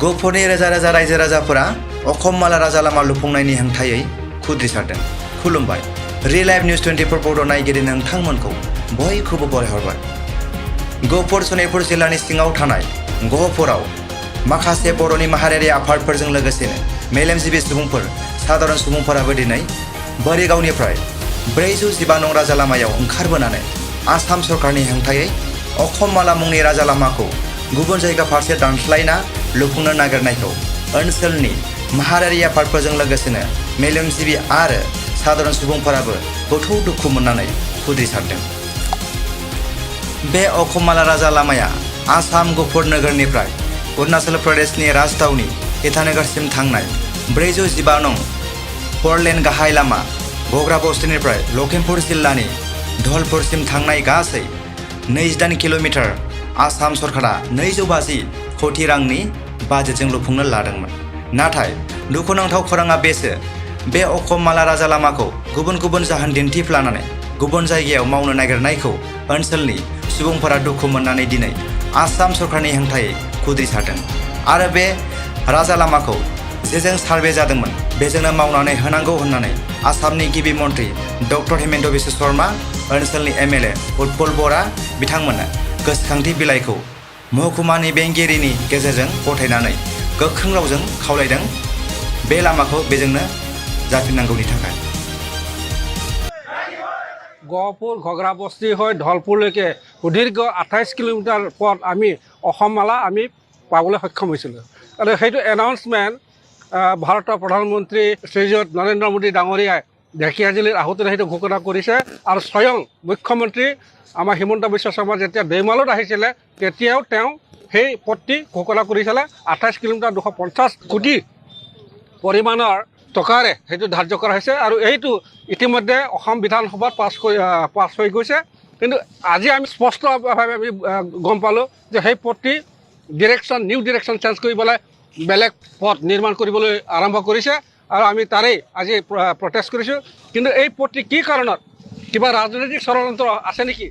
गफुरनि रोजा रोजा रायजो राजाफोरा अखममाला राजा लामा लुफुंनायनि हेंथायै खुद्रिसारदों खुलुमबाय रिलाइभ निउज 24 बड' नायगिरि नोंथांमोनखौ बयखौबो बरायहरबाय गफुर सनितपुर जिल्लानि सिङाव थानाय गहपुराव माखासे बर'नि माहारियारि आफादफोरजों लोगोसेनो मेलेमजिबि सुबुंफोर साधारन सुबुंफोराबो दिनै बरिगावनिफ्राय 412 नं राजा लामायाव ओंखारबोनानै आसाम सरकारनि हेंथायै अखममाला मुंनि राजा लामाखौ गुबुन जायगा फारसे दानस्लायना लुफुंनो नागिरनायखौ ओनसोलनि माहारियारि आफादफोरजों लोगोसेनो मेलेमजिबि आरो साधारन सुबुंफोराबो गोथौ दुखु मोननानै खुद्रिसारदों बे अखममाला राजा लामाया आसाम गफुर नोगोरनिफ्राय अरुणाचल प्रदेशनि राजथावनि इटानगरसिम थांनाय 412 नं 4-लेन गाहाय लामा घग्रा बस्तिनिफ्राय लखिमपुर जिल्लानि धलपुरसिम थांनाय गासै 28 किल'मिटार आसाम सरकारा 250 कोटी रांनि बाजेटजों लुफुंनो लादोंमोन नाथाय दुखुनांथाव खौराङा बेसो बे अखममाला राजा लामाखौ गुबुन गुबुन जाहोन दिन्थिफ्लानानै गुबुन जायगायाव मावनो नागिरनायखौ ओनसोलनि सुबुंफोरा दुखु मोननानै दिनै आसाम सरकारनि हेंथायै खुद्रिसारदों आरो बे राजा लामाखौ जेजों सार्भे जादोंमोन बेजोंनो मावनानै होनांगौ होननानै आसामनि गिबि मन्त्रि डक्टर हेमन्त बिश्व शर्मा ओनसोलनि एमएलए उतपल बरा बिथांमोननो गोसोखांथि बिलाइखौ महकुमानि बेंगिरिनि गेजेरजों गथायनानै गोख्रों रावजों खावलायदों बे लामाखौ बेजोंनो जाफिननांगौनि थाखाय गहपुर घग्रा बस्ती হৈ ধলপুৰলৈকে সুদীৰ্ঘ 28 কিলোমিটাৰ পথ আমি অসমমালা আমি পাবলৈ সক্ষম হৈছিলোঁ আৰু সেইটো এনাউন্সমেণ্ট ভাৰতৰ প্ৰধানমন্ত্ৰী শ্ৰীযুত নৰেন্দ্ৰ মোদী ডাঙৰীয়াই ঢেকীয়াজুলিত আহোঁতে সেইটো ঘোষণা কৰিছে আৰু স্বয়ং মুখ্যমন্ত্ৰী আমাৰ হিমন্ত বিশ্ব শৰ্মা যেতিয়া দৈমালত আহিছিলে তেতিয়াও তেওঁ সেই পথটি ঘোষণা কৰিছিলে 28 কিলোমিটাৰ 250 কোটি পৰিমাণৰ টকাৰে সেইটো ধাৰ্য কৰা হৈছে আৰু এইটো ইতিমধ্যে অসম বিধানসভাত পাছ হৈ গৈছে কিন্তু আজি আমি স্পষ্টভাৱে আমি গম পালোঁ যে সেই পথটি নিউ ডিৰেকশ্যন চেঞ্জ কৰিবলৈ বেলেগ পথ নিৰ্মাণ কৰিবলৈ আৰম্ভ কৰিছে আৰু আমি তাৰেই আজি প্ৰটেষ্ট কৰিছোঁ কিন্তু এই পথটি কি কাৰণত কিবা ৰাজনৈতিক ষড়যন্ত্ৰ আছে নেকি